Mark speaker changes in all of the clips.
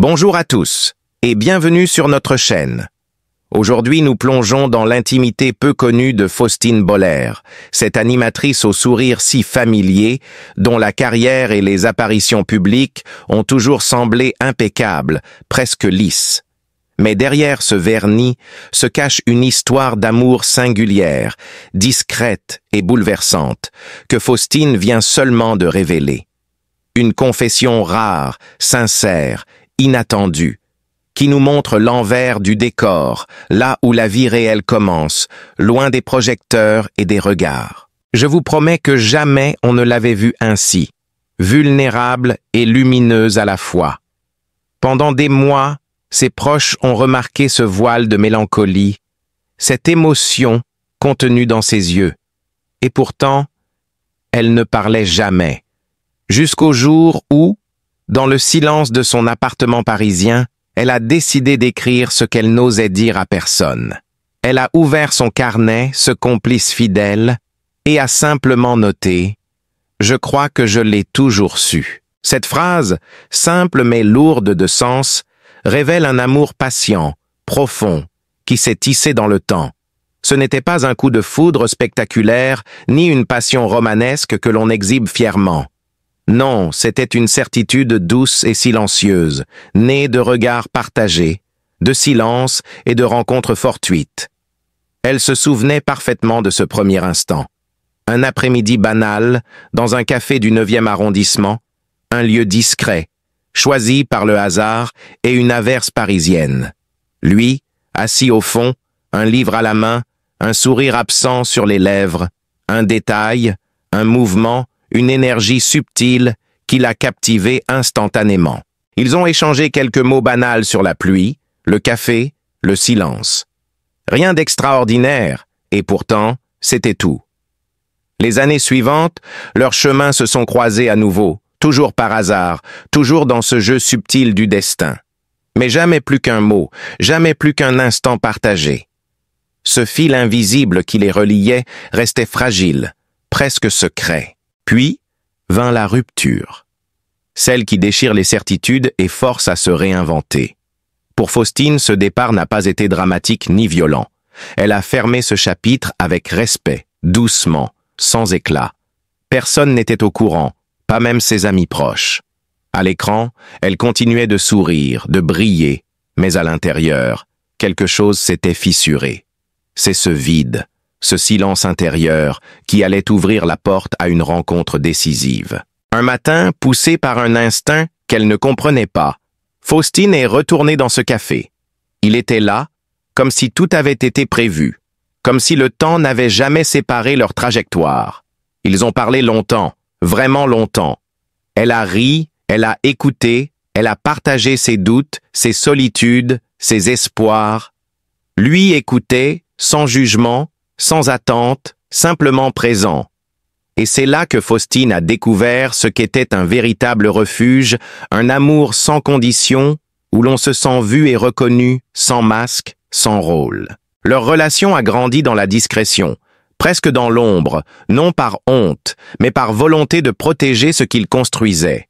Speaker 1: Bonjour à tous et bienvenue sur notre chaîne. Aujourd'hui, nous plongeons dans l'intimité peu connue de Faustine Boller, cette animatrice au sourire si familier, dont la carrière et les apparitions publiques ont toujours semblé impeccables, presque lisses. Mais derrière ce vernis se cache une histoire d'amour singulière, discrète et bouleversante, que Faustine vient seulement de révéler. Une confession rare, sincère, inattendue, qui nous montre l'envers du décor, là où la vie réelle commence, loin des projecteurs et des regards. Je vous promets que jamais on ne l'avait vue ainsi, vulnérable et lumineuse à la fois. Pendant des mois, ses proches ont remarqué ce voile de mélancolie, cette émotion contenue dans ses yeux. Et pourtant, elle ne parlait jamais. Jusqu'au jour où, dans le silence de son appartement parisien, elle a décidé d'écrire ce qu'elle n'osait dire à personne. Elle a ouvert son carnet, ce complice fidèle, et a simplement noté « Je crois que je l'ai toujours su ». Cette phrase, simple mais lourde de sens, révèle un amour patient, profond, qui s'est tissé dans le temps. Ce n'était pas un coup de foudre spectaculaire, ni une passion romanesque que l'on exhibe fièrement. Non, c'était une certitude douce et silencieuse, née de regards partagés, de silence et de rencontres fortuites. Elle se souvenait parfaitement de ce premier instant. Un après-midi banal, dans un café du 9e arrondissement, un lieu discret, choisi par le hasard et une averse parisienne. Lui, assis au fond, un livre à la main, un sourire absent sur les lèvres, un détail, un mouvement, une énergie subtile qui l'a captivé instantanément. Ils ont échangé quelques mots banals sur la pluie, le café, le silence. Rien d'extraordinaire, et pourtant, c'était tout. Les années suivantes, leurs chemins se sont croisés à nouveau, toujours par hasard, toujours dans ce jeu subtil du destin. Mais jamais plus qu'un mot, jamais plus qu'un instant partagé. Ce fil invisible qui les reliait restait fragile, presque secret. Puis vint la rupture, celle qui déchire les certitudes et force à se réinventer. Pour Faustine, ce départ n'a pas été dramatique ni violent. Elle a fermé ce chapitre avec respect, doucement, sans éclat. Personne n'était au courant, pas même ses amis proches. À l'écran, elle continuait de sourire, de briller, mais à l'intérieur, quelque chose s'était fissuré. C'est ce vide, ce silence intérieur qui allait ouvrir la porte à une rencontre décisive. Un matin, poussée par un instinct qu'elle ne comprenait pas, Faustine est retournée dans ce café. Il était là, comme si tout avait été prévu, comme si le temps n'avait jamais séparé leur trajectoire. Ils ont parlé longtemps, vraiment longtemps. Elle a ri, elle a écouté, elle a partagé ses doutes, ses solitudes, ses espoirs. Lui écoutait, sans jugement, sans attente, simplement présent. Et c'est là que Faustine a découvert ce qu'était un véritable refuge, un amour sans condition, où l'on se sent vu et reconnu, sans masque, sans rôle. Leur relation a grandi dans la discrétion, presque dans l'ombre, non par honte, mais par volonté de protéger ce qu'ils construisaient.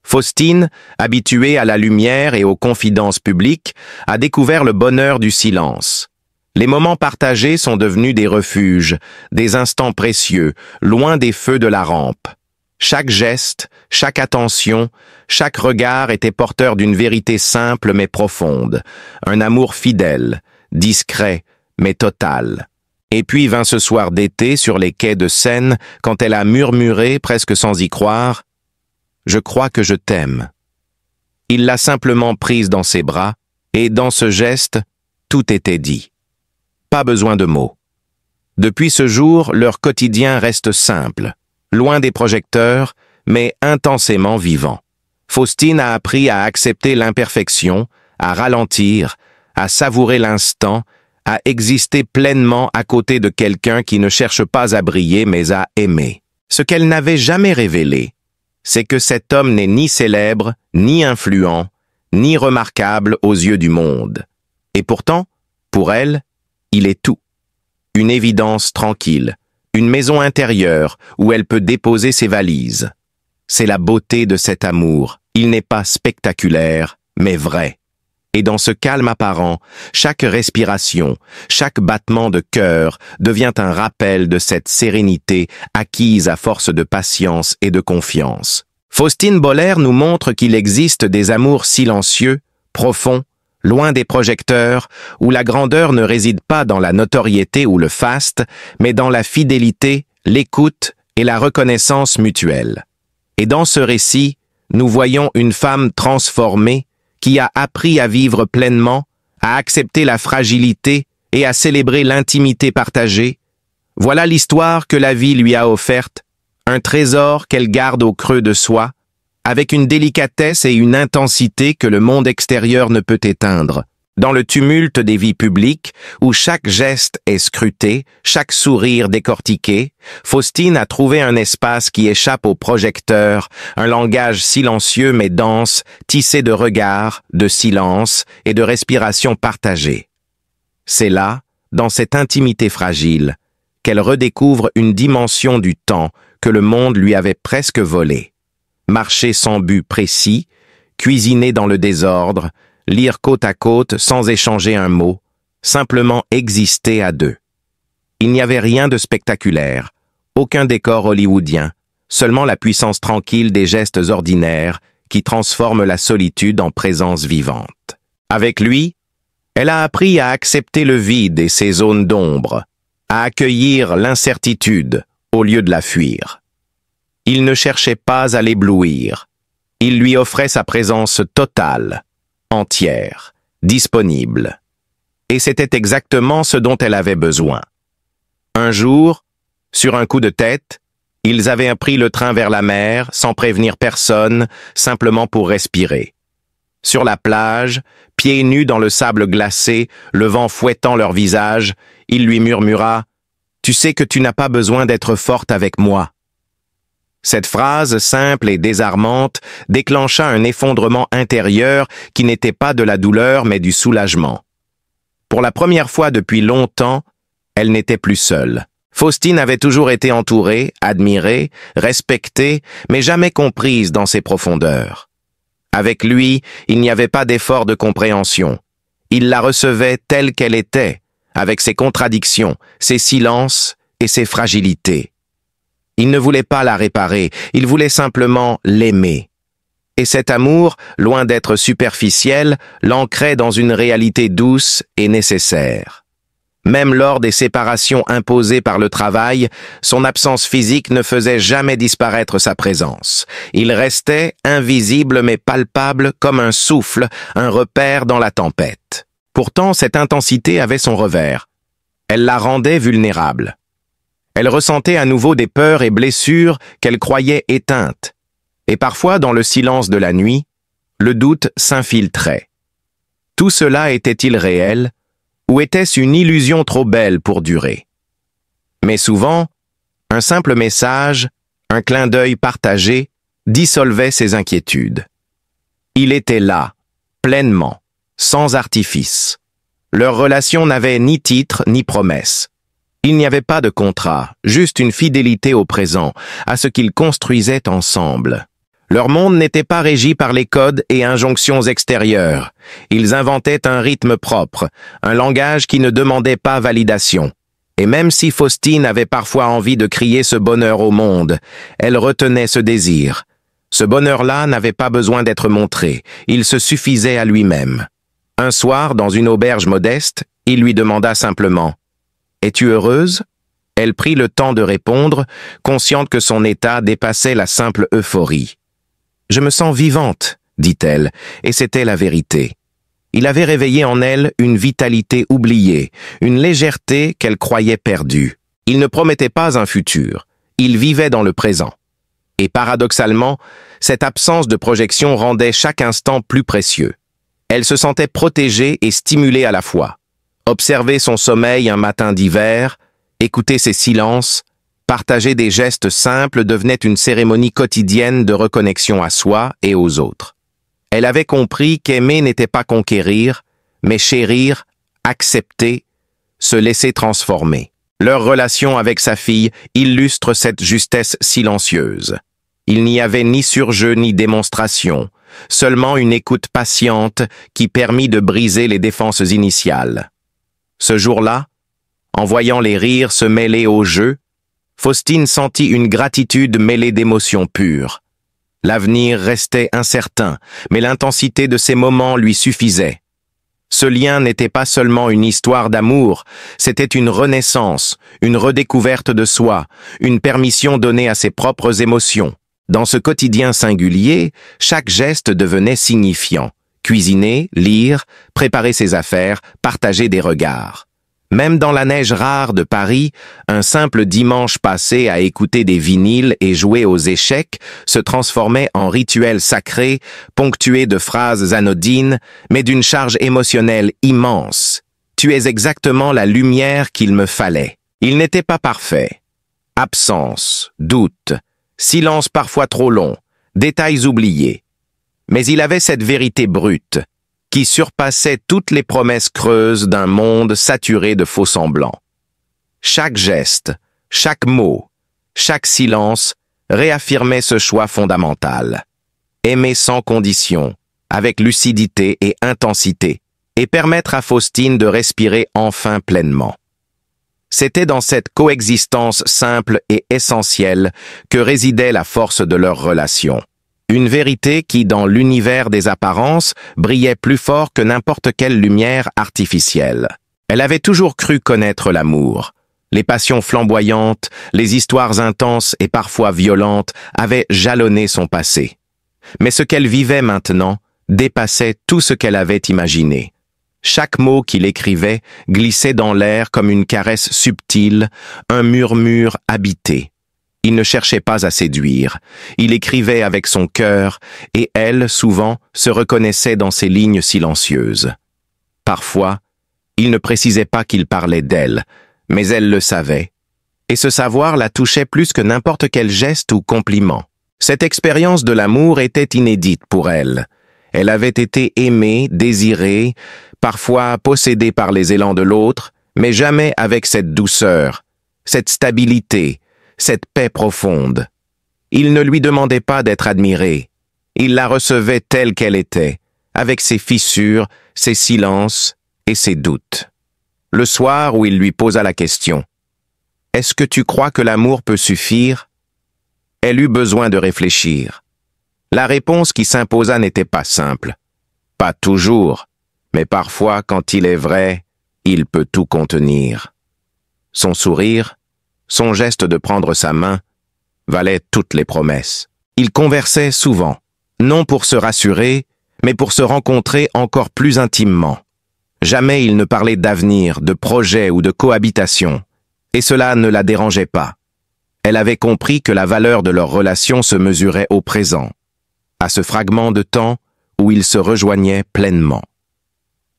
Speaker 1: Faustine, habituée à la lumière et aux confidences publiques, a découvert le bonheur du silence. Les moments partagés sont devenus des refuges, des instants précieux, loin des feux de la rampe. Chaque geste, chaque attention, chaque regard était porteur d'une vérité simple mais profonde, un amour fidèle, discret mais total. Et puis vint ce soir d'été sur les quais de Seine, quand elle a murmuré, presque sans y croire, « Je crois que je t'aime ». Il l'a simplement prise dans ses bras, et dans ce geste, tout était dit. Pas besoin de mots. Depuis ce jour, leur quotidien reste simple, loin des projecteurs, mais intensément vivant. Faustine a appris à accepter l'imperfection, à ralentir, à savourer l'instant, à exister pleinement à côté de quelqu'un qui ne cherche pas à briller mais à aimer. Ce qu'elle n'avait jamais révélé, c'est que cet homme n'est ni célèbre, ni influent, ni remarquable aux yeux du monde. Et pourtant, pour elle, il est tout. Une évidence tranquille, une maison intérieure où elle peut déposer ses valises. C'est la beauté de cet amour. Il n'est pas spectaculaire, mais vrai. Et dans ce calme apparent, chaque respiration, chaque battement de cœur devient un rappel de cette sérénité acquise à force de patience et de confiance. Faustine Boller nous montre qu'il existe des amours silencieux, profonds, loin des projecteurs, où la grandeur ne réside pas dans la notoriété ou le faste, mais dans la fidélité, l'écoute et la reconnaissance mutuelle. Et dans ce récit, nous voyons une femme transformée qui a appris à vivre pleinement, à accepter la fragilité et à célébrer l'intimité partagée. Voilà l'histoire que la vie lui a offerte, un trésor qu'elle garde au creux de soi, avec une délicatesse et une intensité que le monde extérieur ne peut éteindre. Dans le tumulte des vies publiques, où chaque geste est scruté, chaque sourire décortiqué, Faustine a trouvé un espace qui échappe aux projecteurs, un langage silencieux mais dense, tissé de regards, de silence et de respiration partagée. C'est là, dans cette intimité fragile, qu'elle redécouvre une dimension du temps que le monde lui avait presque volée. Marcher sans but précis, cuisiner dans le désordre, lire côte à côte sans échanger un mot, simplement exister à deux. Il n'y avait rien de spectaculaire, aucun décor hollywoodien, seulement la puissance tranquille des gestes ordinaires qui transforment la solitude en présence vivante. Avec lui, elle a appris à accepter le vide et ses zones d'ombre, à accueillir l'incertitude au lieu de la fuir. Il ne cherchait pas à l'éblouir, il lui offrait sa présence totale, entière, disponible. Et c'était exactement ce dont elle avait besoin. Un jour, sur un coup de tête, ils avaient pris le train vers la mer, sans prévenir personne, simplement pour respirer. Sur la plage, pieds nus dans le sable glacé, le vent fouettant leur visage, il lui murmura « Tu sais que tu n'as pas besoin d'être forte avec moi ». Cette phrase simple et désarmante déclencha un effondrement intérieur qui n'était pas de la douleur mais du soulagement. Pour la première fois depuis longtemps, elle n'était plus seule. Faustine avait toujours été entourée, admirée, respectée, mais jamais comprise dans ses profondeurs. Avec lui, il n'y avait pas d'effort de compréhension. Il la recevait telle qu'elle était, avec ses contradictions, ses silences et ses fragilités. Il ne voulait pas la réparer, il voulait simplement l'aimer. Et cet amour, loin d'être superficiel, l'ancrait dans une réalité douce et nécessaire. Même lors des séparations imposées par le travail, son absence physique ne faisait jamais disparaître sa présence. Il restait invisible mais palpable comme un souffle, un repère dans la tempête. Pourtant, cette intensité avait son revers. Elle la rendait vulnérable. Elle ressentait à nouveau des peurs et blessures qu'elle croyait éteintes. Et parfois, dans le silence de la nuit, le doute s'infiltrait. Tout cela était-il réel, ou était-ce une illusion trop belle pour durer? Mais souvent, un simple message, un clin d'œil partagé, dissolvait ses inquiétudes. Il était là, pleinement, sans artifice. Leur relation n'avait ni titre ni promesse. Il n'y avait pas de contrat, juste une fidélité au présent, à ce qu'ils construisaient ensemble. Leur monde n'était pas régi par les codes et injonctions extérieures. Ils inventaient un rythme propre, un langage qui ne demandait pas validation. Et même si Faustine avait parfois envie de crier ce bonheur au monde, elle retenait ce désir. Ce bonheur-là n'avait pas besoin d'être montré, il se suffisait à lui-même. Un soir, dans une auberge modeste, il lui demanda simplement « Es-tu heureuse ?» Elle prit le temps de répondre, consciente que son état dépassait la simple euphorie. « Je me sens vivante », dit-elle, et c'était la vérité. Il avait réveillé en elle une vitalité oubliée, une légèreté qu'elle croyait perdue. Il ne promettait pas un futur, il vivait dans le présent. Et paradoxalement, cette absence de projection rendait chaque instant plus précieux. Elle se sentait protégée et stimulée à la fois. Observer son sommeil un matin d'hiver, écouter ses silences, partager des gestes simples devenait une cérémonie quotidienne de reconnexion à soi et aux autres. Elle avait compris qu'aimer n'était pas conquérir, mais chérir, accepter, se laisser transformer. Leur relation avec sa fille illustre cette justesse silencieuse. Il n'y avait ni surjeu ni démonstration, seulement une écoute patiente qui permit de briser les défenses initiales. Ce jour-là, en voyant les rires se mêler au jeu, Faustine sentit une gratitude mêlée d'émotions pures. L'avenir restait incertain, mais l'intensité de ces moments lui suffisait. Ce lien n'était pas seulement une histoire d'amour, c'était une renaissance, une redécouverte de soi, une permission donnée à ses propres émotions. Dans ce quotidien singulier, chaque geste devenait signifiant. Cuisiner, lire, préparer ses affaires, partager des regards. Même dans la neige rare de Paris, un simple dimanche passé à écouter des vinyles et jouer aux échecs se transformait en rituel sacré, ponctué de phrases anodines, mais d'une charge émotionnelle immense. « Tu es exactement la lumière qu'il me fallait. » Il n'était pas parfait. Absence, doute, silence parfois trop long, détails oubliés. Mais il avait cette vérité brute, qui surpassait toutes les promesses creuses d'un monde saturé de faux-semblants. Chaque geste, chaque mot, chaque silence réaffirmait ce choix fondamental. Aimer sans condition, avec lucidité et intensité, et permettre à Faustine de respirer enfin pleinement. C'était dans cette coexistence simple et essentielle que résidait la force de leur relation. Une vérité qui, dans l'univers des apparences, brillait plus fort que n'importe quelle lumière artificielle. Elle avait toujours cru connaître l'amour. Les passions flamboyantes, les histoires intenses et parfois violentes avaient jalonné son passé. Mais ce qu'elle vivait maintenant dépassait tout ce qu'elle avait imaginé. Chaque mot qu'il écrivait glissait dans l'air comme une caresse subtile, un murmure habité. Il ne cherchait pas à séduire, il écrivait avec son cœur, et elle, souvent, se reconnaissait dans ses lignes silencieuses. Parfois, il ne précisait pas qu'il parlait d'elle, mais elle le savait, et ce savoir la touchait plus que n'importe quel geste ou compliment. Cette expérience de l'amour était inédite pour elle. Elle avait été aimée, désirée, parfois possédée par les élans de l'autre, mais jamais avec cette douceur, cette stabilité, cette paix profonde. Il ne lui demandait pas d'être admiré. Il la recevait telle qu'elle était, avec ses fissures, ses silences et ses doutes. Le soir où il lui posa la question « Est-ce que tu crois que l'amour peut suffire ?» Elle eut besoin de réfléchir. La réponse qui s'imposa n'était pas simple. Pas toujours, mais parfois, quand il est vrai, il peut tout contenir. Son sourire, son geste de prendre sa main, valait toutes les promesses. Ils conversaient souvent, non pour se rassurer, mais pour se rencontrer encore plus intimement. Jamais ils ne parlaient d'avenir, de projet ou de cohabitation, et cela ne la dérangeait pas. Elle avait compris que la valeur de leur relation se mesurait au présent, à ce fragment de temps où ils se rejoignaient pleinement.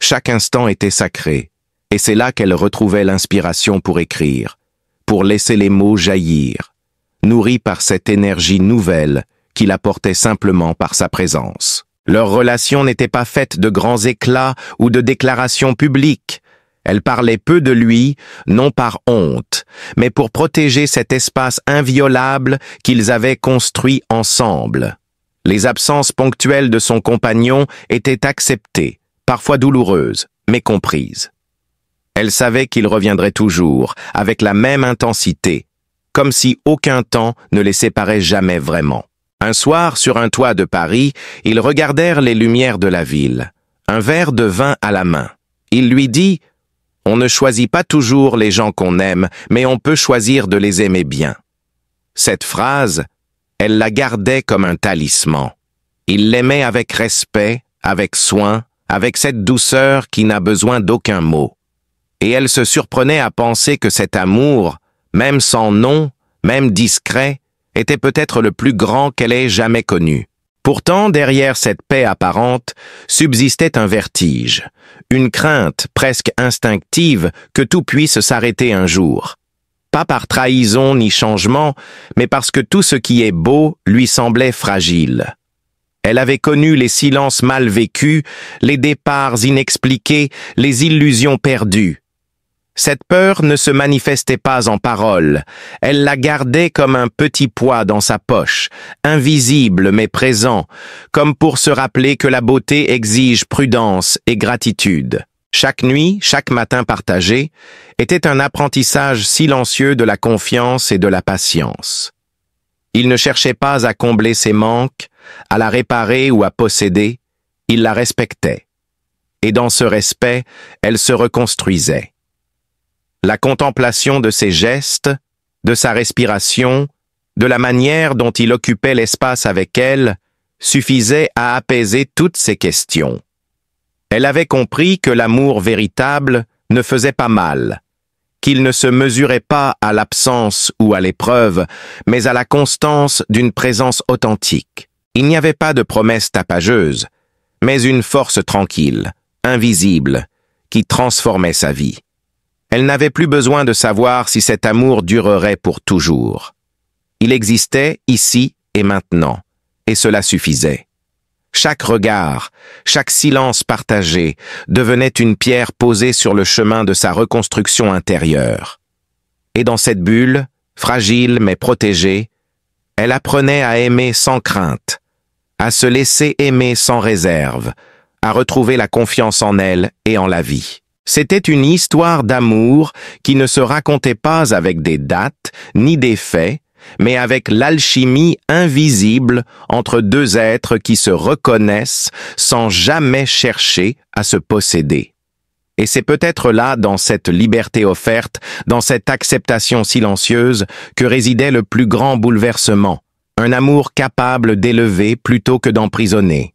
Speaker 1: Chaque instant était sacré, et c'est là qu'elle retrouvait l'inspiration pour écrire, pour laisser les mots jaillir, nourris par cette énergie nouvelle qu'il apportait simplement par sa présence. Leur relation n'était pas faite de grands éclats ou de déclarations publiques. Elle parlait peu de lui, non par honte, mais pour protéger cet espace inviolable qu'ils avaient construit ensemble. Les absences ponctuelles de son compagnon étaient acceptées, parfois douloureuses, mais comprises. Elle savait qu'il reviendrait toujours, avec la même intensité, comme si aucun temps ne les séparait jamais vraiment. Un soir, sur un toit de Paris, ils regardèrent les lumières de la ville, un verre de vin à la main. Il lui dit « On ne choisit pas toujours les gens qu'on aime, mais on peut choisir de les aimer bien. » Cette phrase, elle la gardait comme un talisman. Il l'aimait avec respect, avec soin, avec cette douceur qui n'a besoin d'aucun mot. Et elle se surprenait à penser que cet amour, même sans nom, même discret, était peut-être le plus grand qu'elle ait jamais connu. Pourtant, derrière cette paix apparente, subsistait un vertige, une crainte presque instinctive que tout puisse s'arrêter un jour. Pas par trahison ni changement, mais parce que tout ce qui est beau lui semblait fragile. Elle avait connu les silences mal vécus, les départs inexpliqués, les illusions perdues. Cette peur ne se manifestait pas en paroles, elle la gardait comme un petit poids dans sa poche, invisible mais présent, comme pour se rappeler que la beauté exige prudence et gratitude. Chaque nuit, chaque matin partagé, était un apprentissage silencieux de la confiance et de la patience. Il ne cherchait pas à combler ses manques, à la réparer ou à posséder, il la respectait. Et dans ce respect, elle se reconstruisait. La contemplation de ses gestes, de sa respiration, de la manière dont il occupait l'espace avec elle, suffisait à apaiser toutes ces questions. Elle avait compris que l'amour véritable ne faisait pas mal, qu'il ne se mesurait pas à l'absence ou à l'épreuve, mais à la constance d'une présence authentique. Il n'y avait pas de promesse tapageuse, mais une force tranquille, invisible, qui transformait sa vie. Elle n'avait plus besoin de savoir si cet amour durerait pour toujours. Il existait ici et maintenant, et cela suffisait. Chaque regard, chaque silence partagé devenait une pierre posée sur le chemin de sa reconstruction intérieure. Et dans cette bulle, fragile mais protégée, elle apprenait à aimer sans crainte, à se laisser aimer sans réserve, à retrouver la confiance en elle et en la vie. C'était une histoire d'amour qui ne se racontait pas avec des dates ni des faits, mais avec l'alchimie invisible entre deux êtres qui se reconnaissent sans jamais chercher à se posséder. Et c'est peut-être là, dans cette liberté offerte, dans cette acceptation silencieuse, que résidait le plus grand bouleversement, un amour capable d'élever plutôt que d'emprisonner.